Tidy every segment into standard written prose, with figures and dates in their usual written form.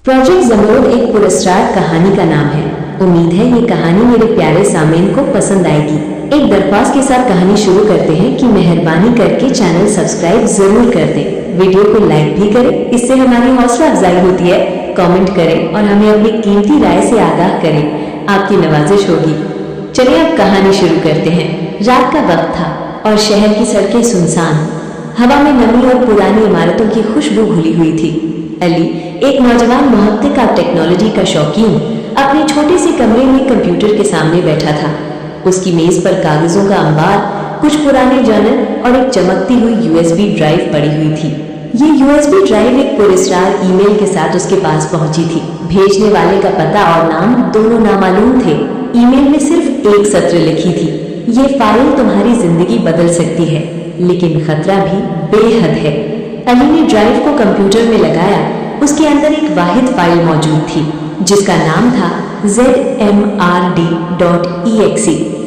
Project ज़मरूद एक पुरस्कार कहानी का नाम है। उम्मीद है ये कहानी मेरे प्यारे सामीन को पसंद आएगी। एक दरख्वास्त के साथ कहानी शुरू करते हैं कि मेहरबानी करके चैनल सब्सक्राइब जरूर कर दें, वीडियो को लाइक भी करें, इससे हमारी हौसला अफजाई होती है। कमेंट करें और हमें अपनी कीमती राय से आगाह करें, आपकी नवाजिश होगी। चलिए अब कहानी शुरू करते हैं। रात का वक्त था और शहर की सड़कें सुनसान, हवा में नमी और पुरानी इमारतों की खुशबू घुली हुई थी। अली, एक नौजवान मुहक्किक और टेक्नोलॉजी का शौकीन, अपने छोटे से कमरे में कंप्यूटर के सामने बैठा था। उसकी मेज पर कागजों का अंबार, कुछ पुराने जर्नल और एक चमकती हुई यूएसबी ड्राइव पड़ी हुई थी। ये यूएसबी ड्राइव एक पुरस्कार ईमेल के साथ उसके पास पहुंची थी। भेजने वाले का पता और नाम दोनों नामालूम थे। ईमेल में सिर्फ एक सत्र लिखी थी, ये फाइल तुम्हारी जिंदगी बदल सकती है, लेकिन खतरा भी बेहद है। अली ने ड्राइव को कंप्यूटर में लगाया। उसके अंदर एक वाहिद फाइल मौजूद थी जिसका नाम था zmrd.exe।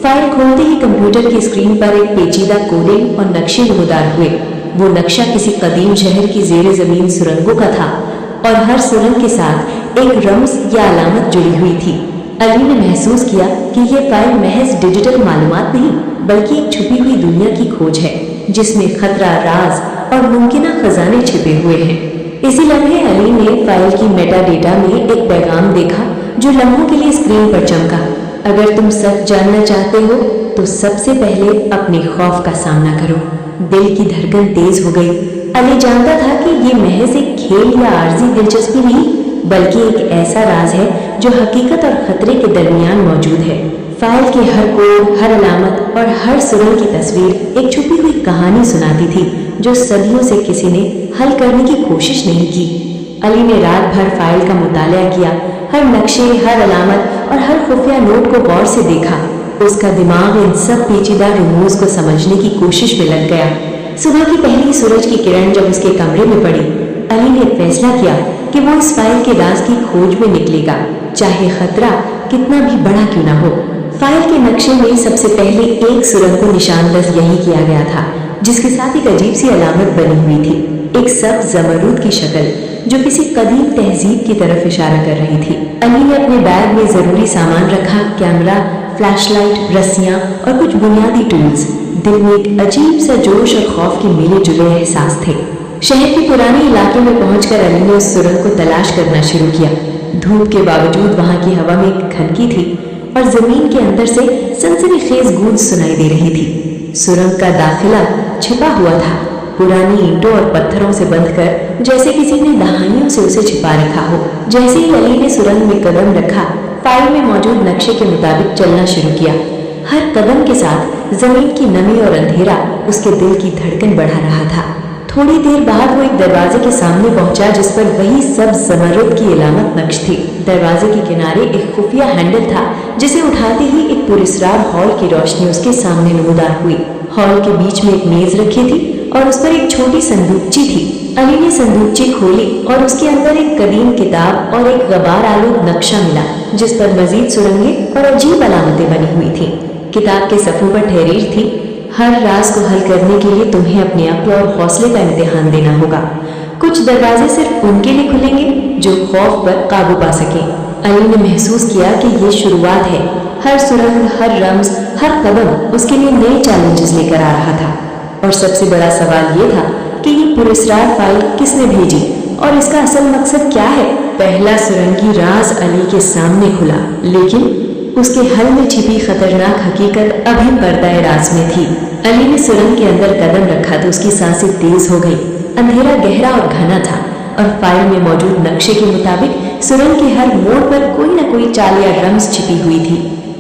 फाइल खोलते ही कंप्यूटर की स्क्रीन पर एक पेचीदा कोडिंग और नक्शे नमूदार हुए। वो नक्शा किसी कदीम शहर की जेर जमीन सुरंगों का था और हर सुरंग के साथ एक रम्ज या अलामत जुड़ी हुई थी। अली ने महसूस किया कि ये फाइल महज डिजिटल मालूमात नहीं, बल्कि एक छुपी हुई दुनिया की खोज है जिसमें खतरा, राज और मुमकिना खजाने छिपे हुए हैं। इसी लम्हे अली ने फाइल की मेटा डेटा में एक पैगाम देखा जो लम्हों के लिए स्क्रीन पर चमका। अगर तुम सच जानना चाहते हो तो सबसे पहले अपने खौफ का सामना करो। दिल की धड़कन तेज हो गई। अली जानता था कि ये महज एक खेल या आर्जी दिलचस्पी नहीं, बल्कि एक ऐसा राज है जो हकीकत और खतरे के दरमियान मौजूद है। फाइल के हर कोड, हर अलामत और हर सुरंग की तस्वीर एक छुपी हुई कहानी सुनाती थी जो सदियों से किसी ने हल करने की कोशिश नहीं की। अली ने रात भर फाइल का मुताला किया, हर नक्शे, हर अलामत और हर खुफिया नोट को गौर से देखा। उसका दिमाग इन सब पेचीदा रमूज को समझने की कोशिश में लग गया। सुबह की पहली सूरज की किरण जब उसके कमरे में पड़ी, अली ने फैसला किया कि वो इस फाइल के राज की खोज में निकलेगा, चाहे खतरा कितना भी बड़ा क्यों ना हो। फाइल के नक्शे में सबसे पहले एक सुरंग को निशानदज यही किया गया था जिसके साथ एक अजीब सी अलामत बनी हुई थी, एक सब्ज ज़मरूद की शक्ल जो किसी कदीम तहजीब की तरफ इशारा कर रही थी। अली ने अपने बैग में जरूरी सामान रखा, कैमरा, फ्लैशलाइट, रस्सियां और कुछ बुनियादी टूल्स। दिल में एक अजीब सा जोश और खौफ के मिले जुले एहसास थे। शहर के पुराने इलाके में पहुंचकर अली ने उस सुरंग को तलाश करना शुरू किया। धूप के बावजूद वहां की हवा में एक खनकी थी और जमीन के अंदर से सनसनीखेज गूंज सुनाई दे रही थी। सुरंग का दाखिला छिपा हुआ था, पुरानी ईंटों और पत्थरों से बंधकर, जैसे किसी ने दहाइयों से उसे छिपा रखा हो। जैसे ही अली ने सुरंग में कदम रखा, फाइल में मौजूद नक्शे के मुताबिक चलना शुरू किया। हर कदम के साथ जमीन की नमी और अंधेरा उसके दिल की धड़कन बढ़ा रहा था। थोड़ी देर बाद वो एक दरवाजे के सामने पहुंचा जिस पर वही सब ज़मरूद की अलामत नक्श थी। दरवाजे के किनारे एक खुफिया हैंडल था जिसे उठाते ही एक पुरस्कार हॉल की रोशनी उसके सामने नमूदार हुई। हॉल के बीच में एक मेज रखी थी और उस पर एक छोटी संदूकची थी। अली ने संदूकची खोली और उसके अंदर एक कदीम किताब और एक गबार आलूद नक्शा मिला जिस पर मजीद सुरंगें और अजीब अलामतें बनी हुई थी। किताब के सफ़ों पर तहरीर थी, हर राज को हल करने के लिए तुम्हें अपने अक्ल और हौसले का इम्तिहान देना होगा। कुछ दरवाजे सिर्फ उनके लिए खुलेंगे जो खौफ पर काबू पा सके। अली ने महसूस किया कि ये शुरुआत है। हर सुरंग, हर रम्ज, हर कदम उसके लिए नए चैलेंजेस लेकर आ रहा था। और सबसे बड़ा सवाल ये था कि ये पुरस्कार फाइल किसने भेजी और इसका असल मकसद क्या है। पहला सुरंगी राज अली के सामने खुला, लेकिन उसके हल में छिपी खतरनाक हकीकत अभी पर्दाए राज में थी। अली ने सुरंग के अंदर कदम रखा तो उसकी सांसें तेज हो गई। अंधेरा गहरा और घना था और फाइल में मौजूद नक्शे के मुताबिक सुरंग के हर मोड़ पर कोई न कोई चाल या रम्ज छिपी हुई थी।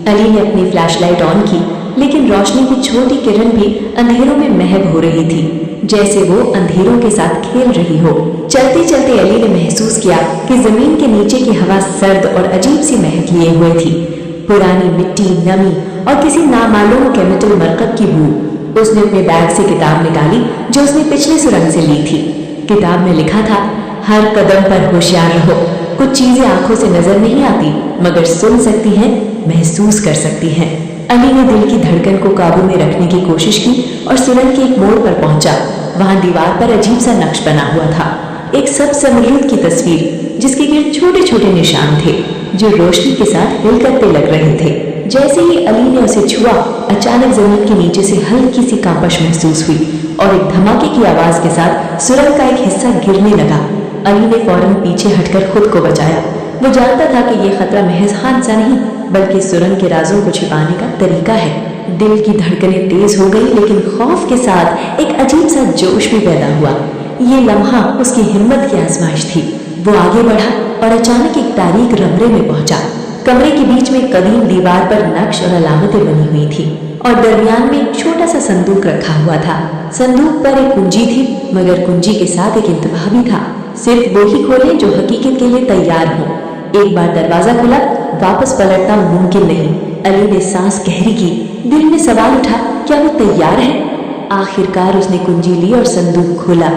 अली ने अपनी फ्लैशलाइट ऑन की, लेकिन रोशनी की छोटी किरण भी अंधेरों में महव हो रही थी, जैसे वो अंधेरों के साथ खेल रही हो। चलते चलते अली ने महसूस किया कि जमीन के नीचे की हवा सर्द और अजीब सी महक लिए हुए थी। पुरानी मिट्टी, नमी और किसी नामालूम केमिकल मरकब की बू। उसने अपने बैग से किताब निकाली जो उसने पिछले सुरंग से ली थी। किताब में लिखा था, हर कदम पर होशियार रहो। कुछ चीजें आंखों से नजर नहीं आती मगर सुन सकती हैं, महसूस कर सकती हैं। अली ने दिल की धड़कन को काबू में रखने की कोशिश की और सुरंग के एक मोड़ पर पहुंचा। वहां दीवार पर अजीब सा नक्श बना हुआ था, एक सब ज़मरूद की तस्वीर जिसके गिर्द छोटे छोटे निशान थे जो रोशनी के साथ हिलकते लग रहे थे। जैसे ही अली ने उसे छुआ, अचानक जमीन के नीचे से हल्की सी कांपश महसूस हुई और एक धमाके की आवाज के साथ सुरंग का एक हिस्सा गिरने लगा। अली ने फौरन पीछे हटकर खुद को बचाया। वो जानता था कि यह खतरा महज हादसा नहीं बल्कि सुरंग के राजों को छिपाने का तरीका है। दिल की धड़कनें तेज हो गई, लेकिन खौफ के साथ एक अजीब सा जोश भी पैदा हुआ। ये लम्हा उसकी हिम्मत की आजमाइश थी। वो आगे बढ़ा और अचानक एक तारीक कमरे में पहुंचा। कमरे के बीच में कदीम दीवार पर नक्श और अलामतें बनी हुई थी और दरमियान में एक छोटा सा संदूक रखा हुआ था। संदूक पर एक कुंजी थी, मगर कुंजी के साथ एक इंतबाह भी था। सिर्फ वो ही खोले जो हकीकत के लिए तैयार हो। एक बार दरवाजा खुला, वापस पलटना मुमकिन नहीं। अली ने सांस गहरी की। दिल में सवाल उठा, क्या वो तैयार है? आखिरकार उसने कुंजी ली और संदूक खोला।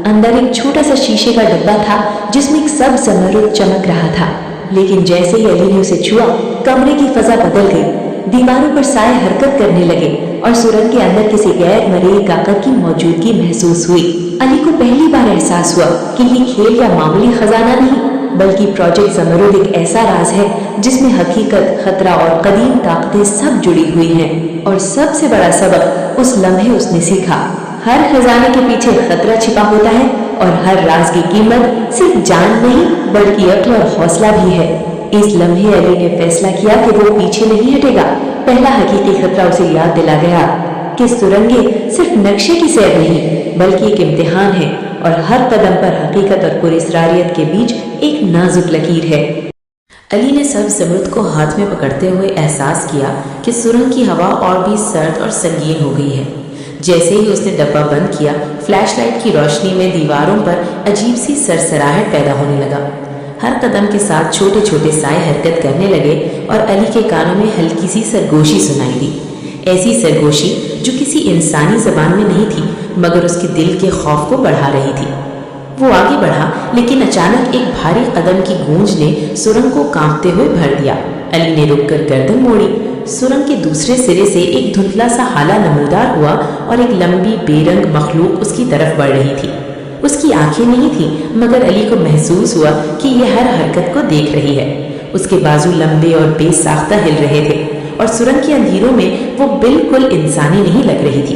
अंदर एक छोटा सा शीशे का डब्बा था जिसमें एक सब ज़मरुद चमक रहा था। लेकिन जैसे ही अली ने उसे छुआ, कमरे की फजा बदल गई। दीवारों पर साए हरकत करने लगे और सुरंग के अंदर किसी गैर मरेई ताकत की मौजूदगी महसूस हुई। अली को पहली बार एहसास हुआ कि ये खेल या मामूली खजाना नहीं बल्कि प्रोजेक्ट ज़मरुद एक ऐसा राज है जिसमें हकीकत, खतरा और कदीम ताकतें सब जुड़ी हुई हैं। और सबसे बड़ा सबक उस लम्हे उसने सीखा, हर खजाने के पीछे खतरा छिपा होता है और हर राज की कीमत सिर्फ जान नहीं बल्कि अक्ल और हौसला भी है। इस लम्हे अली ने फैसला किया कि वो पीछे नहीं हटेगा। पहला हकीकी खतरा उसे याद दिला गया कि सुरंगें सिर्फ नक्शे की सैर नहीं बल्कि एक इम्तिहान है और हर कदम पर हकीकत और पुरस्रारियत के बीच एक नाजुक लकीर है। अली ने सब ज़मरुद को हाथ में पकड़ते हुए एहसास किया कि सुरंग की हवा और भी सर्द और संगीन हो गई है। जैसे ही उसने डब्बा बंद किया, फ्लैशलाइट की रोशनी में दीवारों पर अजीब सी सरसराहट पैदा होने लगा। हर कदम के साथ छोटे छोटे साए हरकत करने लगे और अली के कानों में हल्की सी सरगोशी सुनाई दी। ऐसी सरगोशी जो किसी इंसानी जबान में नहीं थी मगर उसके दिल के खौफ को बढ़ा रही थी। वो आगे बढ़ा, लेकिन अचानक एक भारी कदम की गूंज ने सुरंग को कांपते हुए भर दिया। अली ने रुककर गर्दन मोड़ी। सुरंग के दूसरे सिरे से एक धुंधला सा हाला नमूदार हुआ और एक लंबी बेरंग मखलूक उसकी तरफ बढ़ रही थी। उसकी आंखें नहीं थी मगर अली को महसूस हुआ कि यह हर हरकत को देख रही है। उसके बाजू लंबे और बेसाख्ता हिल रहे थे और सुरंग के अंधेरों में वो बिल्कुल इंसानी नहीं लग रही थी।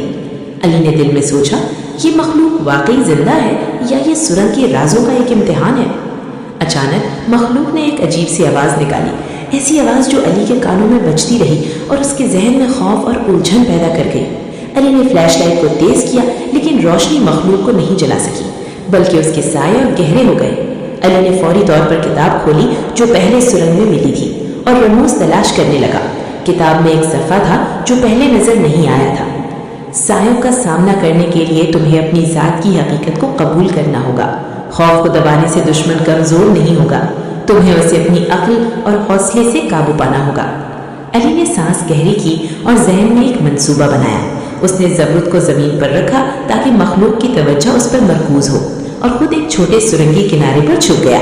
अली ने दिल में सोचा, ये मखलूक वाकई जिंदा है या ये सुरंग के राजों का एक इम्तिहान है। अचानक मखलूक ने एक अजीब सी आवाज़ निकाली, ऐसी आवाज़ जो अली के कानों में बजती रही और उसके जहन में खौफ और उलझन पैदा कर गई। अली ने फ्लैशलाइट को तेज किया, लेकिन रोशनी मखलूक को नहीं जला सकी बल्कि उसके साए और गहरे हो गए। अली ने फौरी तौर पर किताब खोली जो पहले सुरंग में मिली थी और रमूज तलाश करने लगा। किताब में एक सफ़ा था जो पहले नजर नहीं आया था। सायों का सामना करने के लिए तुम्हें अपनी ज़ात की हकीकत को कबूल करना होगा। खौफ को दबाने से दुश्मन कमजोर नहीं होगा, तुम्हें उसे अपनी अक्ल और हौसले से काबू पाना होगा। अली ने सांस गहरी की और जहन में एक मंसूबा बनाया। उसने ज़मरुद को ज़मीन पर रखा ताकि मखलूक की तवज्जो उस पर मरकूज हो और खुद एक छोटे सुरंगी किनारे पर छुप गया।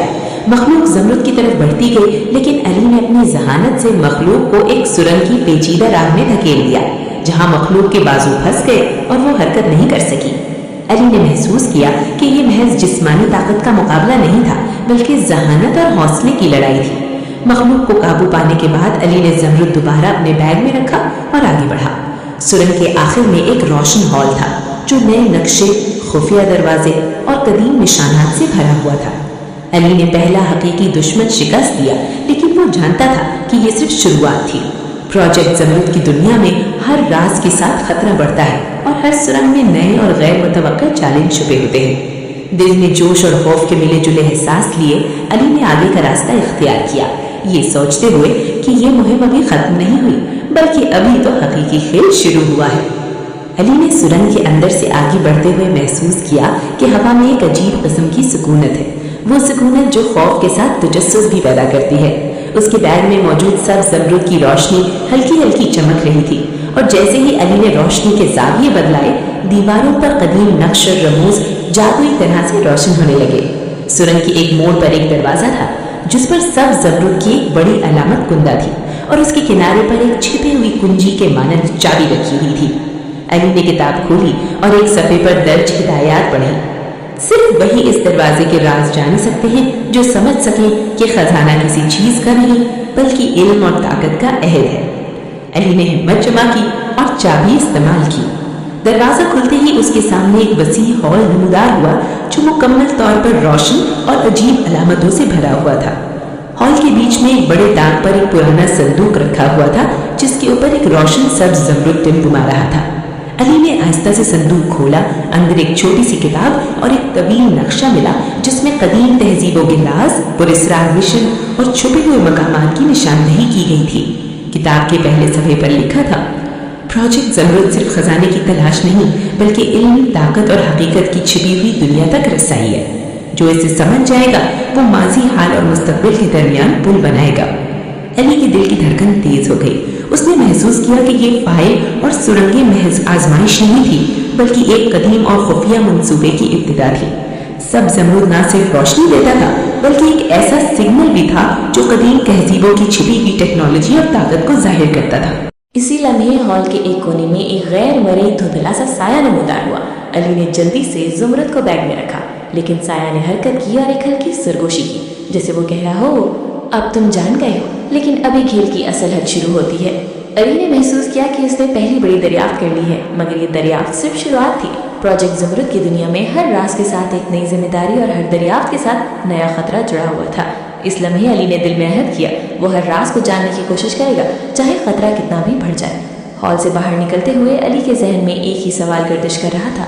मखलूक ज़मरुद की तरफ बढ़ती गई, लेकिन अली ने अपनी जहानत से मखलूक को एक सुरंग की पेचीदा राह में धकेल दिया जहां मखलूक के बाजू फंस गए और वो हरकत नहीं कर सकी। अली ने महसूस किया कि ये महज जिस्मानी ताकत का मुकाबला नहीं था बल्कि जहानत और हौसले की लड़ाई थी। मखलूक को काबू पाने के बाद अली ने ज़मरुद दोबारा अपने बैग में रखा और आगे बढ़ा। सुरंग के आखिर में एक रोशन हॉल था जो नए नक्शे, खुफिया दरवाजे और कदीम निशानात से भरा हुआ था। अली ने पहला हकीकी दुश्मन शिकस्त दिया, लेकिन वो जानता था कि ये सिर्फ शुरुआत थी। प्रोजेक्ट ज़मरुद की दुनिया में हर राज के साथ खतरा बढ़ता है और हर सुरंग में नए और गैर मुतवक्का चैलेंज छुपे होते हैं। दिल में जोश और खौफ के मिले जुले एहसास लिए अली ने आगे का रास्ता इख्तियार किया, ये सोचते हुए कि ये मुहिम अभी खत्म नहीं हुई बल्कि अभी तो हकीकी खेल शुरू हुआ है। अली ने सुरंग के अंदर से आगे बढ़ते हुए महसूस किया कि हवा में एक अजीब किस्म की सुकूनत है, वो सुकूनत जो खौफ के साथ तजस्सुस भी पैदा करती है। उसके बैग में मौजूद सब ज़मरुद की रोशनी हल्की हल्की चमक रही थी और जैसे ही अली ने रोशनी के ज़ाविये बदलाए, दीवारों पर कदीम नक्श और रमूज जादुई तरह से रोशन होने लगे। सुरंग की एक मोड़ पर एक दरवाज़ा था जिस पर सब ज़मरुद की एक बड़ी अलामत कुंदा थी और उसके किनारे पर एक छिपी हुई कुंजी के मानंद चाबी रखी हुई थी। अली ने किताब खोली और एक सफ़े पर दर्ज हिदायत पढ़ी। सिर्फ वही इस दरवाजे के राज जान सकते हैं जो समझ सके कि खजाना किसी चीज का नहीं बल्कि इल्म और ताकत का अहद है। अली ने हिम्मत जमा की और चाबी इस्तेमाल की। दरवाजा खुलते ही उसके सामने एक वसीह हॉल नमूदार हुआ जो मुकम्मल तौर पर रोशन और अजीब अलामतों से भरा हुआ था। हॉल के बीच में एक बड़े दाग पर एक पुराना संदूक रखा हुआ था जिसके ऊपर एक रोशन सब्ज जमरुद टिमटिमा रहा था। अली ने आहिस्ता से संदूक खोला। अंदर एक छोटी सी किताब और एक तवील नक्शा मिला जिसमें कदीम तहजीबों के राज, पुरस्रार मिशन और छुपे हुए मकामात की निशानदही की गई थी। किताब के पहले सफ़े पर लिखा था, प्रोजेक्ट जमरुद सिर्फ खजाने की तलाश नहीं बल्कि इल्म, ताकत और हकीकत की छिपी हुई दुनिया तक रसाई है। जो इसे समझ जाएगा वो माजी, हाल और मुस्तकबिल के दरमियान पुल बनाएगा। अली के दिल की धड़कन तेज हो गई। उसने महसूस किया कि ये फाइल और सुरंगें महज आजमाइश नहीं थी बल्कि एक कदीम और खुफिया मंसूबे की इब्तिदा थी। सब जमरूद ना सिर्फ रोशनी देता था बल्कि एक ऐसा सिग्नल भी था जो कदीम तहजीबों की छिपी हुई टेक्नोलॉजी और ताकत को जाहिर करता था। इसी लम्हे हॉल के एक कोने में एक गैर मरीज धुंधला सा साया नमूदार हुआ। अली ने जल्दी से जुमरद को बैग में रखा, लेकिन साया ने हरकत की और एक हल्की सरगोशी की, जैसे वो कह रहा हो, अब तुम जान गए हो, लेकिन अभी खेल की असल हद शुरू होती है। अली ने महसूस किया कि उसने पहली बड़ी दरियाफ्त कर ली है, मगर ये दरियाफ्त सिर्फ शुरुआत थी। प्रोजेक्ट जुमरुद की दुनिया में हर राज के साथ एक नई जिम्मेदारी और हर दरियाफ्त के साथ नया खतरा जुड़ा हुआ था। इस लम्हे अली ने दिल में अहद किया वो हर राज को जानने की कोशिश करेगा, चाहे खतरा कितना भी बढ़ जाए। हॉल से बाहर निकलते हुए अली के जहन में एक ही सवाल गर्दिश कर रहा था,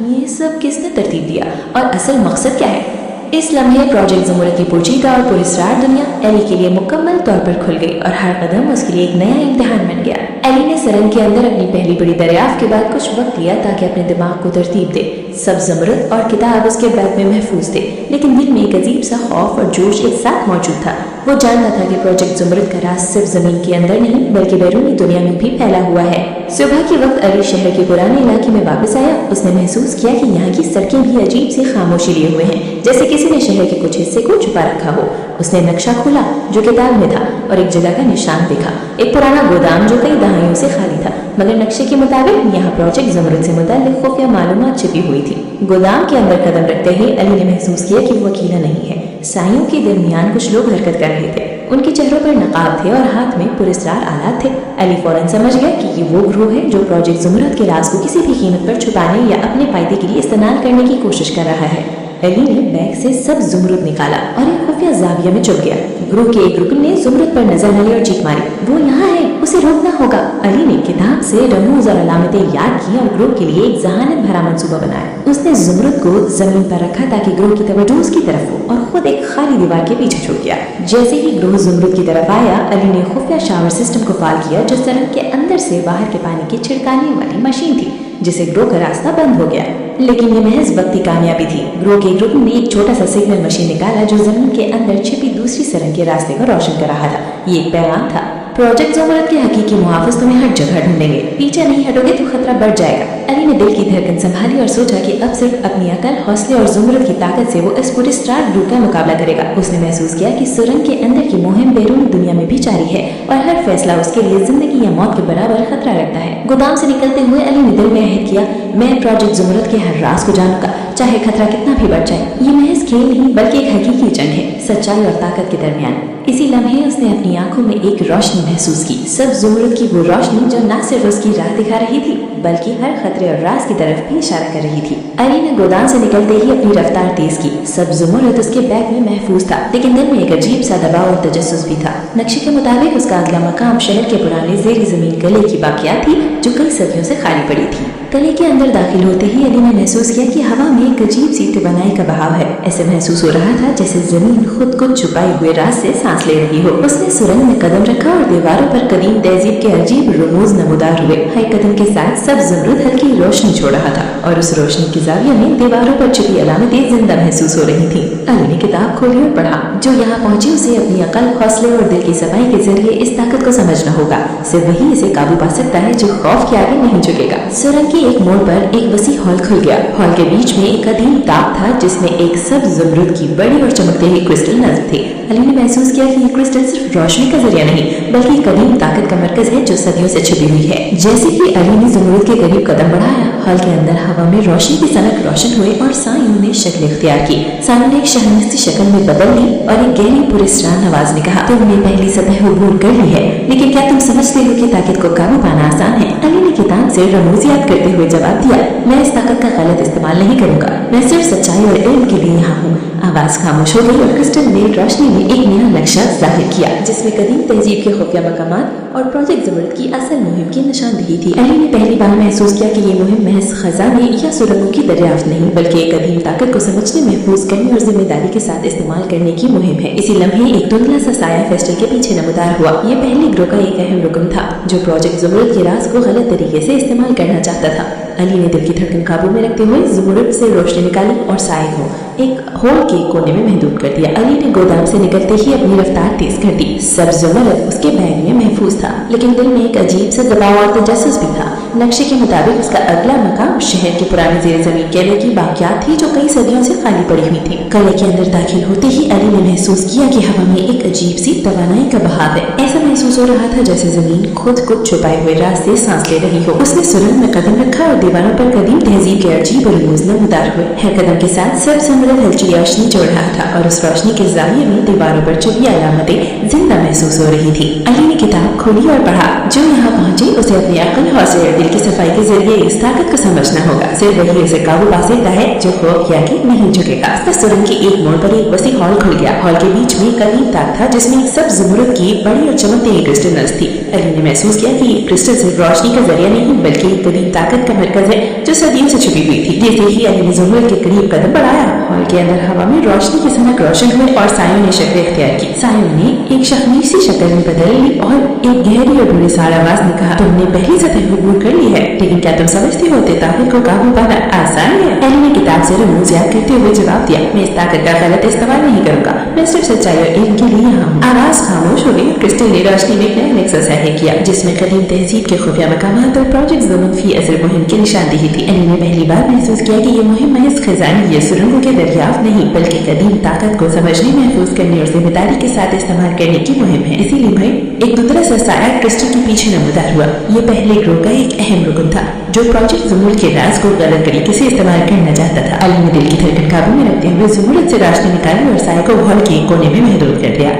ये सब किसने तरतीब दिया और असल मकसद क्या है? इस लम्हे प्रोजेक्ट जुमरुद की पोशीदा और पुरस्रार दुनिया अली के लिए मुकम्मल तौर पर खुल गई और हर कदम उसके लिए एक नया इम्तिहान बन गया। अली ने सरंग के अंदर अपनी पहली बड़ी दरियाफ्त के बाद कुछ वक्त लिया ताकि अपने दिमाग को तरतीब दे। सब जुमरुद और किताब उसके बैग में महफूज थे, लेकिन दिल में एक अजीब सा खौफ और जोश एक साथ मौजूद था। वो जानता था कि प्रोजेक्ट जुमरुद का राज सिर्फ जमीन के अंदर नहीं बल्कि बैरूनी दुनिया में भी फैला हुआ है। सुबह के वक्त अली शहर के पुराने इलाके में वापस आया। उसने महसूस किया कि यहाँ की सड़कें भी अजीब सी खामोशी लिए हुए हैं, जैसे किसी ने शहर के कुछ हिस्से को छुपा रखा हो। उसने नक्शा खोला जो किताब में था और एक जगह का निशान देखा, एक पुराना गोदाम जो कई दहाइयों से खाली था, मगर नक्शे के मुताबिक यहाँ प्रोजेक्ट जुमरुद से मुताल्लिक खुफिया मालूमात छिपी हुई थी। गोदाम के अंदर कदम रखते ही अली ने महसूस किया कि वो अकेला नहीं है। साइयों के दरमियान कुछ लोग हरकत कर रहे थे। उनके चेहरों पर नकाब थे और हाथ में पुरस्रार आलात थे। अली फौरन समझ गया कि ये वो ग्रोह है जो प्रोजेक्ट जुमरुद के राज को किसी भी कीमत पर छुपाने या अपने फायदे के लिए इस्तेमाल करने की कोशिश कर रहा है। अली ने बैग से सब जुमरुद निकाला और एक खुफिया जाविया में छुप गया। ग्रोह के एक रुकन ने जुमरुद पर नजर डाली और चीख मारी, वो यहाँ है, उसे रोकना होगा। अली ने किताब से रमूज और अलामतें याद की और ग्रोह के लिए एक जहानत भरा मंसूबा बनाया। उसने जुमरुद को जमीन पर रखा ताकि ग्रोह की तवज्जो उसकी तरफ हो और खुद एक खाली दीवार के पीछे छुप गया। जैसे ही ग्रोह जुमरुद की तरफ आया, अली ने खुफिया शावर सिस्टम को फाल किया जो सरंग के अंदर से बाहर के पानी की छिड़काने वाली मशीन थी, जिसे ग्रोह का रास्ता बंद हो गया। लेकिन ये महज वक्ती कामयाबी थी। ग्रोह के ग्रुप ने एक छोटा सा सिग्नल मशीन निकाला जो जमीन के अंदर छिपी दूसरी सरंग के रास्ते को रोशन कर रहा था। ये एक पैगाम था, प्रोजेक्ट जुमरुद के हकीकी मुहाफिज तुम्हें हर जगह ढूंढेंगे, पीछे नहीं हटोगे तो खतरा बढ़ जाएगा। अली ने दिल की धड़कन संभाली और सोचा कि अब सिर्फ अपनी अकल, हौसले और जुमरुद की ताकत से वो इस पुरस्रार ग्रुप का मुकाबला करेगा। उसने महसूस किया कि सुरंग के अंदर की मुहिम बैरून दुनिया में भी जारी है और हर फैसला उसके लिए जिंदगी या मौत के बराबर खतरा रखता है। गोदाम से निकलते हुए अली ने दिल में अहद किया, मैं प्रोजेक्ट जुमरुद के हर राज को जानूंगा, चाहे खतरा कितना भी बढ़ जाए। ये महज खेल नहीं बल्कि एक हकीकी जंग है, सच्चाई और ताकत के दरमियान। इसी लम्हे उसने अपनी आंखों में एक रोशनी महसूस की, सब जुमरुद की वो रोशनी जो न सिर्फ उसकी राह दिखा रही थी बल्कि हर खतरे और राज की तरफ भी इशारा कर रही थी। अली ने गोदाम से निकलते ही अपनी रफ्तार तेज की। सब जुमरुद उसके बैग में महफूज था, लेकिन दिल में एक अजीब सा दबाव और तजस्सुस भी था। नक्शे के मुताबिक उसका अगला मकाम शहर के पुराने जेरी जमीन किले की बाकियात थी जो कई सदियों से खाली पड़ी थी। किले के अंदर दाखिल होते ही अली ने महसूस किया कि हवा में एक अजीब सी तवानाई का बहाव है। ऐसे महसूस हो रहा था जैसे जमीन खुद को छुपाए हुए राज से सांस ले रही हो। उसने सुरंग में कदम रखा और दीवारों पर कदीम तहजीब के अजीब रमूज नमूदार हुए। हर कदम के साथ सब जुमरुद हल्की रोशनी छोड़ रहा था और उस रोशनी की जाविया में दीवारों पर छिपी अलामतें जिंदा महसूस हो रही थी। अली ने किताब खोली और पढ़ा। जो यहाँ पहुंची उसे अपनी अकल, हौसले और दिल की सफाई के जरिए इस ताकत को समझना होगा। सिर्फ वही इसे काबू पा सकता है जो खौफ के आगे नहीं झुकेगा। सुरंग के एक मोड़ पर एक वसी हॉल खुल गया। हॉल के बीच में एक कदीम ताक था जिसमें एक सब जुमरुद की बड़ी और चमकते हुए क्रिस्टल नजर थे। अली ने महसूस किया कि ये क्रिस्टल सिर्फ रोशनी का जरिया नहीं बल्कि कदीम ताकत का मरकज है जो सदियों से छिपी हुई है। जैसे ही अली ने जुमरुद के करीब कदम बढ़ाया, हॉल के अंदर हवा में रोशनी की सनक रोशन हुए और सायों ने शक्ल इख्तियार की। सायों ने एक शहनाई शक्ल में बदल ली और एक गहरी पुरस्रान आवाज में कहा, तुमने पहली सतह अबूर कर ली है, लेकिन क्या तुम समझते हो कि ताकत को काबू पाना आसान है? अली ने किताब से रमूजियात करते हुए जवाब दिया, मैं इस ताकत का गलत इस्तेमाल नहीं करूंगा, मैं सिर्फ सच्चाई और इल्म के लिए यहाँ हूँ। आवाज खामोश हो गई और क्रिस्टल ने रोशनी में एक नया नक्शा जाहिर किया, जिसमें कदीम तहजीब के खुफिया मकामात और प्रोजेक्ट ज़मरद की असल मुहिम की निशानदेही थी। अली ने पहली बार महसूस किया कि ये मुहिम महज खजाने या सुरंगों की दरियाफ्त नहीं, बल्कि एक कदीम ताकत को समझने, महफूज करने और जिम्मेदारी के साथ इस्तेमाल करने की मुहिम है। इसी लम्हे एक धुंधला सा साया फेस्टल के पीछे नमदार हुआ। ये पहले ग्रोह का एक अहम रुकन था जो प्रोजेक्ट ज़मरद के राज को गलत तरीके से इस्तेमाल करना चाहता था। अली ने दिल की धड़कन काबू में रखते हुए ज़मरद से रोशनी निकाली और साए को एक होल के कोने में महदूद कर दिया। अली ने गोदाम से निकलते ही अपनी रफ्तार तेज कर दी। सब ज़मरद उसके बैग में महफूज था, लेकिन दिल में एक अजीब सा दबाव और तजस्सुस भी था। नक्शे के मुताबिक उसका अगला मकाम शहर के पुराने ज़ेर ज़मीन किले की बाकियात थी जो कई सदियों से खाली पड़ी हुई थी। किले के अंदर दाखिल होते ही अली ने महसूस किया कि हवा में एक अजीब सी तवानाई का बहाव है। ऐसा महसूस हो रहा था जैसे जमीन खुद कुछ छुपाए हुए राज से सांस ले रही हो। उसने सुरंग में कदम रखा और दीवारों पर कदीम तहजीब के अजीब और रमूज नमदार हुए। हर कदम के साथ सब ज़मरद हल्की रोशनी जोड़ रहा था और उस रोशनी के ज़ाविये में दीवारों पर छुपी अलामतें जिंदा महसूस हो रही थी। अली ने किताब खोली और पढ़ा, जो यहाँ पहुंचे उसे अपनी अक्ल, हौसले और दिल की सफाई के जरिए इस ताकत को समझना होगा। सिर्फ वही उसे काबू पा सकता है जो खौफ या कि नहीं झुकेगा। बस सुरंग के एक मोड़ पर एक वसी हॉल खुल गया। हॉल के बीच में एक अजीब ताक था जिसमें सब ज़मरद की बड़ी और चमकती हुई क्रिस्टल नस थी। अली ने महसूस किया कि क्रिस्टल सिर्फ रोशनी का जरिया नहीं बल्कि एक कदीम ताकत का मरकज है जो सदियों से छुपी हुई थी। जैसे ही अली ने ज़मरद के करीब कदम बढ़ाया, हॉल के अंदर हवा में रोशनी की सनक रोशन हुई और सायों ने शक्ल इख्तियार की। सायों ने एक शख्मी सी शक्ल में बदल ली और एक गहरी और बुरेसार आवाज में कहा, तुमने पहली सतह अबूर कर ली है, लेकिन क्या तुम समझते हो कि ताकत को काबू पाना आसान है? अली ने किताब से रमूजियात करते हुए जवाब दिया, मैं इस ताकत का गलत इस्तेमाल नहीं करूंगा, मैं सिर्फ सच्चाई और इल्म के लिए यहाँ हूँ। आवाज खामोश हो गई। क्रिस्टल ने रोशनी में नया नक्शा जाहिर किया जिसमें कदीम तहजीब के खुफिया मकामात और प्रोजेक्ट ज़मरद फी असल मुहिम की निशानदेही थी। अली ने पहली बार महसूस किया कि ये मुहिम महज खजाने या सुरंगों के दरियाफ्त नहीं बल्कि कदीम ताकत को समझने, महफूज करने और जिम्मेदारी के साथ इस्तेमाल करने की मुहिम है। इसीलिए भाई एक दूसरा सा साया क्रिस्टल के पीछे नमदार हुआ। ये पहले ग्रोह का एक अहम रुकन था जो प्रोजेक्ट ज़मरद के राज को गलत तरीके से इस्तेमाल करना चाहता था। अली ने दिल की धड़कन काबू में रखते हुए ज़मरद से रोशनी निकाली और साया को हॉल के कोने में महदूद कर दिया।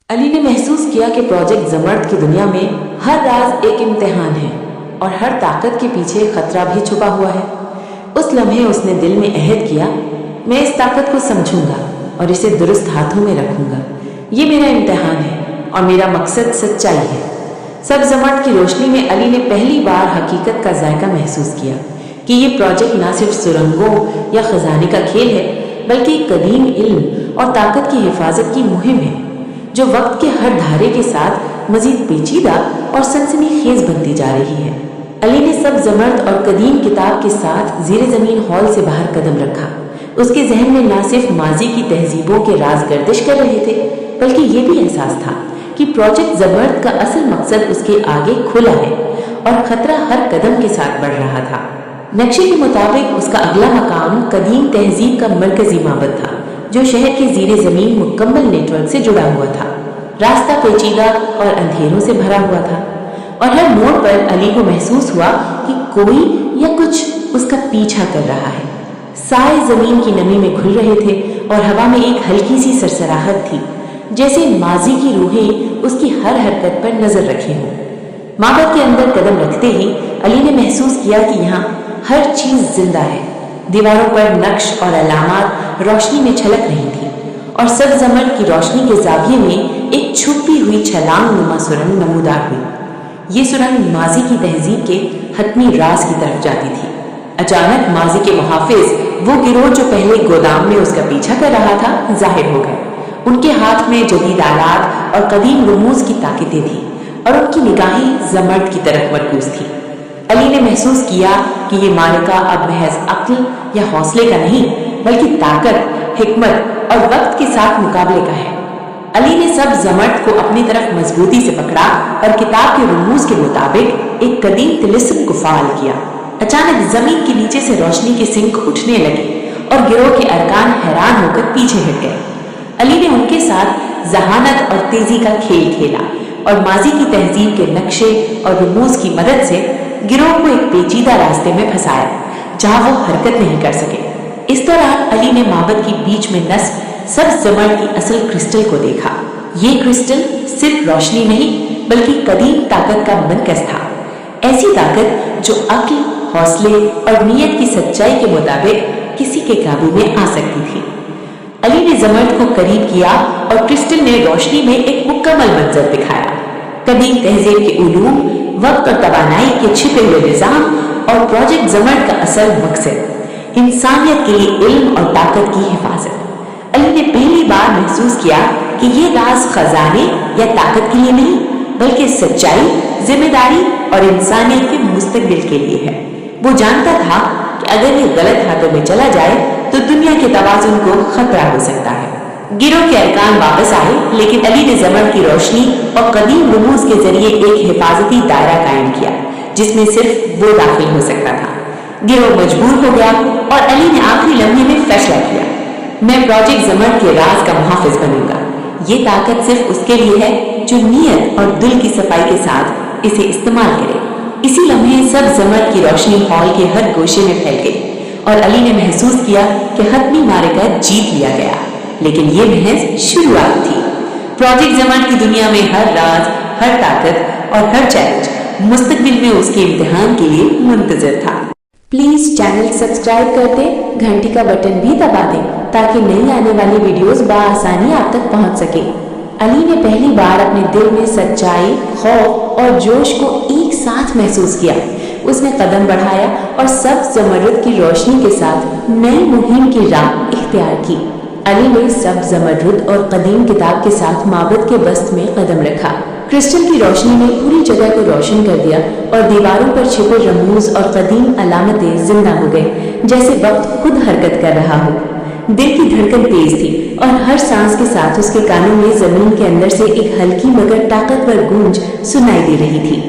अली ने महसूस किया कि प्रोजेक्ट ज़मरद की दुनिया में हर राज एक इम्तिहान है और हर ताकत के पीछे खतरा भी छुपा हुआ है। उस लम्हे उसने दिल में अहद किया, मैं इस ताकत को समझूंगा और इसे दुरुस्त हाथों में रखूंगा। ये मेरा इम्तिहान है और मेरा मकसद सच्चाई है। सब ज़मरद की रोशनी में अली ने पहली बार हकीकत का जायका महसूस किया कि ये प्रोजेक्ट न सिर्फ सुरंगों या खजाने का खेल है बल्कि कदीम इल्म और ताकत की हिफाजत की मुहिम है जो वक्त के हर धारे के साथ मजीद पेचीदा और सनसनीखेज बनती जा रही है। अली ने सब ज़मरद और कदीम किताब के साथ ज़ेरे ज़मीन हॉल से बाहर कदम रखा। उसके जहन में न सिर्फ माजी की तहजीबों के राज गर्दिश कर रहे थे बल्कि ये भी एहसास था कि प्रोजेक्ट ज़मरद का असल मकसद उसके आगे खुला है और खतरा हर कदम के साथ बढ़ रहा था। नक्शे के मुताबिक उसका अगला मकाम कदीम तहजीब का मरकजी माबद था जो शहर के ज़ीरे ज़मीन मुकम्मल नेटवर्क से जुड़ा हुआ था। रास्ता पेचीदा और अंधेरों से भरा हुआ था और हर मोड़ पर अली को महसूस हुआ कि कोई या कुछ उसका पीछा कर रहा है। साए ज़मीन की नमी में घुल रहे थे और हवा में एक हल्की सी सरसराहट थी जैसे माजी की रूहें उसकी हर हरकत पर नजर रखे हों। माबद के अंदर कदम रखते ही अली ने महसूस किया कि यहाँ हर चीज जिंदा है। दीवारों पर नक्श और अलामात रोशनी में छलक रही थी और सब ज़मरद की रोशनी के जाविये में एक छुपी हुई छलांग नुमा सुरंग नमूदार हुई। ये सुरंग माजी की तहजीब के हतमी राज की तरफ जाती थी। अचानक माजी के मुहाफिज, वो गिरोह जो पहले गोदाम में उसका पीछा कर रहा था, जाहिर हो गए। उनके हाथ में जदीद आलात और कदीम रमूज की ताकतें थी और उनकी निगाहें ज़मरद की तरफ मरकूज थी। अली ने महसूस किया कि ये मालिका अब महज अक्ल या हौसले का नहीं बल्कि ताकत, हिकमत और वक्त के साथ मुकाबले का है। अली ने सब ज़मरद को अपनी तरफ मजबूती से पकड़ा और किताब के रमूज के मुताबिक एक कदीम तिलिस्म को फाल किया। अचानक जमीन के नीचे से रोशनी के सिंक उठने लगे और गिरोह के अरकान हैरान होकर पीछे हट गए। अली ने उनके साथ जहानत और तेजी का खेल खेला और माजी की तहजीब के नक्शे और रमूज की मदद से गिरोह को एक पेचीदा रास्ते में फंसाया जहां वो हरकत नहीं कर सके। इस दौरान अली ने माबद के बीच में नस्ब सब्ज जमर्द की असल क्रिस्टल को देखा। ये क्रिस्टल सिर्फ रोशनी नहीं बल्कि कदीम ताकत का मरकज था, ऐसी ताकत जो अक्ल, हौसले और नीयत की सच्चाई के मुताबिक किसी के काबू में आ सकती थी। अली ने जमर्द को करीब किया और क्रिस्टल ने रोशनी में एक मुकम्मल मंजर दिखाया। कदीम तहजीब के उलूम, वक्त और तवानाई के छिपे हुए निजाम और प्रोजेक्ट जमर्द का असल मकसद इंसानियत के लिए इल्म और ताकत की हिफाजत। अली ने पहली बार महसूस किया कि ये राज खजाने या ताकत के लिए नहीं बल्कि सच्चाई, जिम्मेदारी और इंसानियत के मुस्तकबिल के लिए है। वो जानता था कि अगर ये गलत हाथों में चला जाए तो दुनिया के तवाजुन को खतरा हो सकता है। गिरोह के अरकान वापस आए, लेकिन अली ने जमर्द की रोशनी और कदीम रमूज के जरिए एक हिफाजती दायरा कायम किया जिसमें सिर्फ वो दाखिल हो सकता था। गिरोह मजबूर हो गया और अली ने आखिरी लम्हे में फैसला किया, मैं प्रोजेक्ट जमर्द के राज का मुहाफिज बनूंगा। ये ताकत सिर्फ उसके लिए है जो नीयत और दिल की सफाई के साथ इसे इस्तेमाल करे। इसी लम्हे सब जमर्द की रोशनी हॉल के हर गोशे में फैल गई और अली ने महसूस किया कि हतमी मारिका जीत लिया गया, लेकिन ये महज शुरुआत थी। प्रोजेक्ट जमर्द की दुनिया में हर राज, हर ताकत और हर चैलेंज मुस्तकबिल में उसके इम्तिहान के लिए मुंतजर था। प्लीज चैनल सब्सक्राइब कर दें, घंटी का बटन भी दबा दें ताकि नई आने वाली वीडियोस बआसानी आप तक पहुंच सके। अली ने पहली बार अपने दिल में सच्चाई, खौफ और जोश को एक साथ महसूस किया। उसने कदम बढ़ाया और सब जमर्द की रोशनी के साथ नई मुहिम की राह इख्तियार की। अली ने सब जमर्द और कदीम किताब के साथ माबद के बस्त में कदम रखा। क्रिस्टल की रोशनी ने पूरी जगह को रोशन कर दिया और दीवारों पर छिपे रमूज और कदीम अलामतें जिंदा हो गए, जैसे वक्त खुद हरकत कर रहा हो। दिल की धड़कन तेज थी और हर सांस के साथ उसके कानों में जमीन के अंदर से एक हल्की मगर ताकतवर गूंज सुनाई दे रही थी।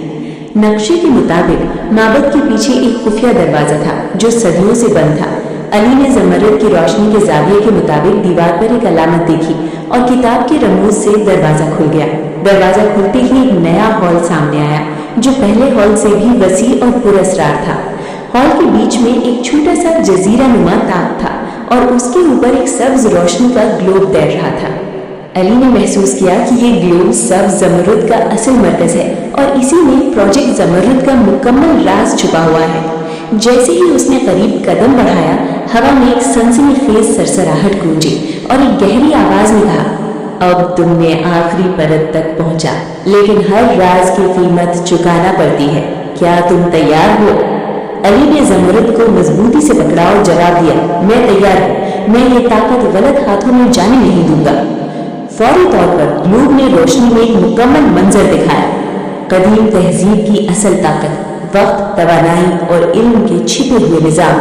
नक्शे के मुताबिक माबद के पीछे एक खुफिया दरवाजा था जो सदियों से बंद था। अली ने जमर्द की रोशनी के जाविये के मुताबिक दीवार पर एक अलामत देखी और किताब के रमूज से दरवाजा खुल गया। दरवाजा खुलते ही एक नया हॉल सामने आया जो पहले हॉल से भी वसी और पुरस्रार था। हॉल के बीच में एक छोटा सा जजीरा नुमा ताक था और उसके ऊपर एक सब्ज रोशनी का ग्लोब तैर रहा था। अली ने महसूस किया कि ये ग्लोब सब्ज जमर्द का असल मरकज है और इसी में प्रोजेक्ट जमर्द का मुकम्मल राज छुपा हुआ है। जैसे ही उसने करीब कदम बढ़ाया, हवा में एक सनसनीखेज सरसराहट गूंजी और एक गहरी आवाज ने कहा, अब तुमने आखिरी परत तक पहुंचा, लेकिन हर राज की कीमत चुकाना पड़ती है। क्या तुम तैयार हो? अली ने जमर्द को मजबूती से पकड़ा और जवाब दिया, मैं तैयार हूँ। मैं ये ताकत गलत हाथों में जाने नहीं दूंगा। फौरी तौर पर ग्लोब ने रोशनी में एक मुकम्मल मंजर दिखाया। कदीम तहजीब की असल ताकत, वक्त, तवानाई और इल्म के छिपे हुए निजाम,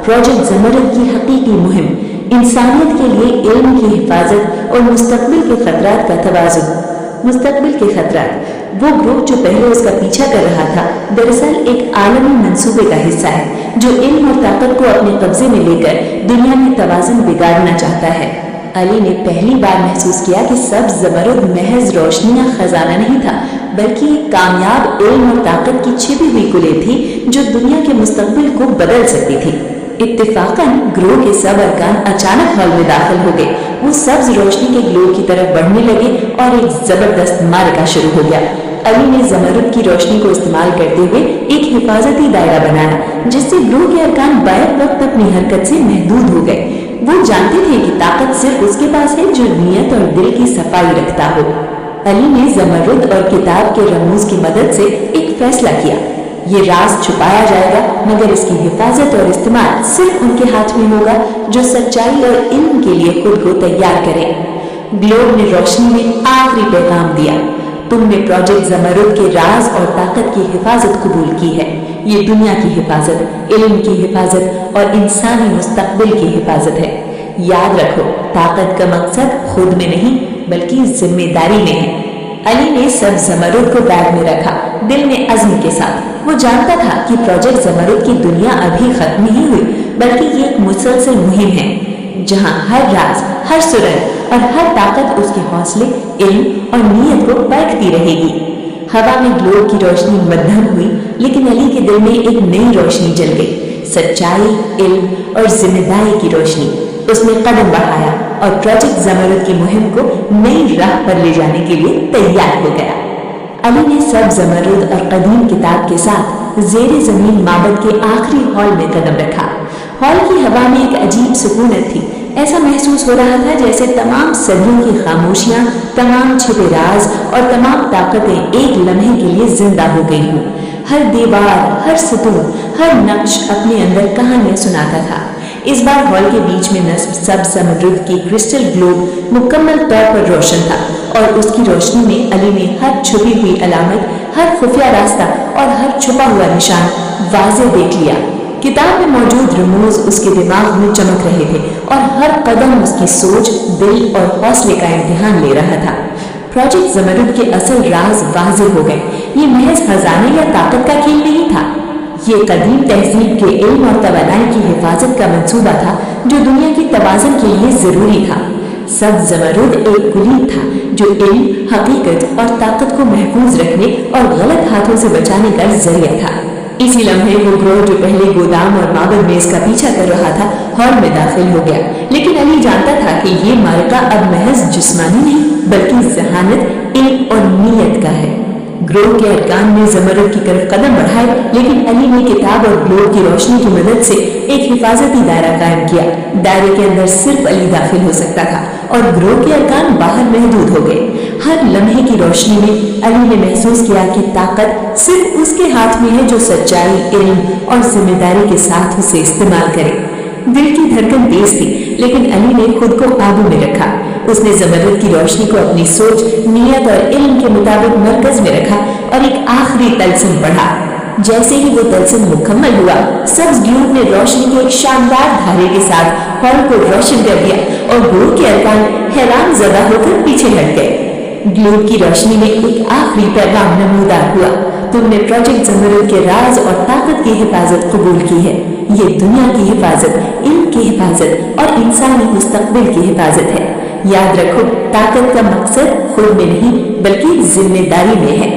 प्रोजेक्ट जमर्द की हकीकी मुहिम, इंसानियत के लिए इल्म की हिफाजत और मुस्तकबिल के खतरात का तवाजुन। मुस्तकबिल के खतरात, वो ग्रुप जो पहले उसका पीछा कर रहा था, दरअसल एक आलमी मंसूबे का हिस्सा है जो इल्म और ताकत को अपने कब्जे में लेकर दुनिया में तवाजुन बिगाड़ना चाहता है। अली ने पहली बार महसूस किया कि सब्ज जमर्द महज रोशनी या खजाना नहीं था, बल्कि एक कामयाब इल्म और ताकत की छिपी हुई कुल्ली थी जो दुनिया के मुस्तकबिल को बदल सकती थी। इत्तेफाकन ग्रोह के सब अरकान अचानक हॉल में दाखिल हो गए। वो सब्ज रोशनी के ग्लोब की तरफ बढ़ने लगे और एक जबरदस्त मारका शुरू हो गया। अली ने जमर्द की रोशनी को इस्तेमाल करते हुए एक हिफाजती दायरा बनाया जिससे ग्रोह के अरकान बैक वक्त अपनी हरकत से महदूद हो गए। वो जानते थे कि ताकत सिर्फ उसके पास है जो नीयत और दिल की सफाई रखता हो। अली ने जमर्द और किताब के रमूज की मदद से एक फैसला किया, ये राज छुपाया जाएगा मगर इसकी हिफाजत और इस्तेमाल सिर्फ उनके हाथ में होगा जो सच्चाई और इल्म के लिए खुद को तैयार करें। ग्लोब ने रोशनी में आखिरी पैगाम दिया, तुमने प्रोजेक्ट जमर्द के राज और ताकत की हिफाजत कबूल की है। ये दुनिया की हिफाजत, इल्म की हिफाजत और इंसानी मुस्तकबिल की हिफाजत है। याद रखो, ताकत का मकसद खुद में नहीं बल्कि जिम्मेदारी में है। अली ने सब जमर्द को बैग में रखा, दिल में अज़्म के साथ। वो जानता था कि प्रोजेक्ट जमर्द की दुनिया अभी खत्म नहीं हुई, बल्कि ये एक मुसलसल मुहिम है जहां हर राज, हर सुरंग और हर ताकत उसके हौसले, इल्म और नीयत को परखती रहेगी। हवा में ग्लोब की रोशनी मध्यम हुई, लेकिन अली के दिल में एक नई रोशनी जल गई। सच्चाई, इल्म और जिम्मेदारी की रोशनी। उसने कदम बढ़ाया और प्रोजेक्ट ज़मरुद की मुहिम को नई राह पर ले जाने के लिए तैयार हो गया। अली ने सब ज़मरुद और कदीम किताब के साथ ज़ेरे ज़मीन माबद के आखिरी हॉल में कदम रखा। हॉल की हवा में एक अजीब सुकूनत थी। ऐसा महसूस हो रहा था जैसे तमाम सदियों की खामोशियां, तमाम छिपे राज और तमाम ताकतें एक लम्हे के लिए जिंदा हो गई हों। हर दीवार, हर सतून, हर नक्श अपने अंदर कहानियां सुनाता था। इस बार हॉल के बीच में नस्ब सब ज़मरुद की क्रिस्टल ग्लोब मुकम्मल तौर पर रोशन था और उसकी रोशनी में अली ने हर छुपी हुई अलामत, हर खुफिया रास्ता और हर छुपा हुआ निशान वाज़े देख लिया। किताब में मौजूद रमूज उसके दिमाग में चमक रहे थे और हर कदम उसकी सोच, दिल और हौसले का इम्तिहान ले रहा था। प्रोजेक्ट ज़मरुद के असल राज वाज़े हो गए। ये महज खजाने या ताकत का खेल नहीं था, ये कदीम तहजीब के इल्म और तवानाई की हिफाजत का मंसूबा था जो दुनिया की तवाज़ुन के लिए ज़रूरी था। सब ज़मरुद एक कुलीन था जो इल्म, हकीकत और ताकत को महफूज रखने और गलत हाथों से बचाने का जरिया था। इसी लम्हे वो ग्रोह जो पहले गोदाम और माबद में इसका पीछा कर रहा था, हॉल में दाखिल हो गया। लेकिन अली जानता था कि ये मार्का अब महज जिस्मानी नहीं बल्कि जहानत, इल्म और नीयत का है। ग्रोह के अरकान ने ज़मरुद की तरफ कदम बढ़ाए, लेकिन अली ने किताब और ग्लोब की रोशनी की मदद से एक हिफाजती दायरा कायम किया। दायरे के अंदर सिर्फ अली दाखिल हो सकता था और ग्रोह के अरकान बाहर महदूद हो गए। हर लम्हे की रोशनी में अली ने महसूस किया कि ताकत सिर्फ उसके हाथ में है जो सच्चाई, इल्म और जिम्मेदारी के साथ उसे इस्तेमाल करे। दिल की धड़कन तेज थी, लेकिन अली ने खुद को काबू में रखा। उसने ज़मरुद की रोशनी को अपनी सोच, नीयत और इल्म के मुताबिक मरकज में रखा और एक आखिरी तलस्सुम पढ़ा। जैसे ही वो तलस्सुम मुकम्मल हुआ, सब्ज ग्लोब ने रोशनी के एक शानदार धारे के साथ हॉल को रोशन कर दिया और ग्रोह के अरकान हैरान ज़दा होकर पीछे हट गए। ग्लोब की रोशनी में एक आखिरी पैगाम नमूदार हुआ, तुमने प्रोजेक्ट ज़मरुद के राज और ताकत की हिफाजत कबूल की है। ये दुनिया की हिफाजत, इल्म की हिफाजत और इंसानी मुस्तकबिल की हिफाजत है। याद रखो, ताकत का मकसद खुद में नहीं बल्कि जिम्मेदारी में है।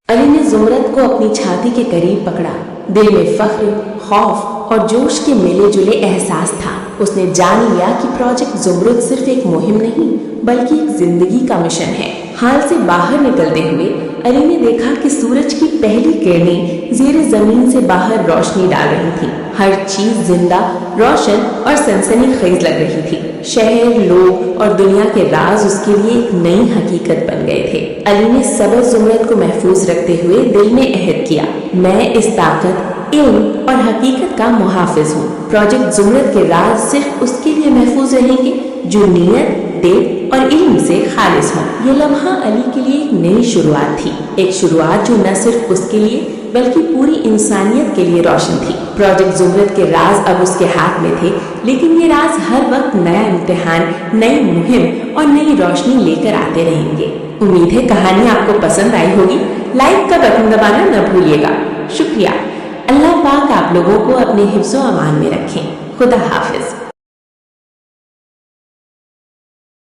अली ने ज़मरुद को अपनी छाती के करीब पकड़ा। दिल में फख्र, खौफ और जोश के मिले जुले एहसास था। उसने जान लिया कि प्रोजेक्ट ज़मरुद सिर्फ एक मुहिम नहीं बल्कि एक जिंदगी का मिशन है। हाल से बाहर निकलते हुए अली ने देखा कि सूरज की पहली किरणें ज़ेरे ज़मीन से बाहर रोशनी डाल रही थी। हर चीज जिंदा, रोशन और सनसनीखेज लग रही थी। शहर, लोग और दुनिया के राज उसके लिए एक नई हकीकत बन गए थे। अली ने सबज़ ज़मरुद को महफूज रखते हुए दिल में अहद किया, मैं इस ताकत, इल्म और हकीकत का मुहाफिज हूँ। प्रोजेक्ट ज़मरुद के राज सिर्फ उसके लिए महफूज रहेंगे जो नीयत, दिल और इल्म से खालिस हो। ये लम्हा अली के लिए एक नई शुरुआत थी, एक शुरुआत जो न सिर्फ उसके लिए बल्कि पूरी इंसानियत के लिए रोशन थी। प्रोजेक्ट ज़मरुद के राज अब उसके हाथ में थे, लेकिन ये राज हर वक्त नया इम्तिहान, नई मुहिम और नई रोशनी लेकर आते रहेंगे। उम्मीद है कहानी आपको पसंद आई होगी। लाइक का बटन दबाना न भूलिएगा। शुक्रिया। अल्लाह पाक आप लोगों को अपने हिफ्ज़ो अमान में रखें। खुदा हाफिज।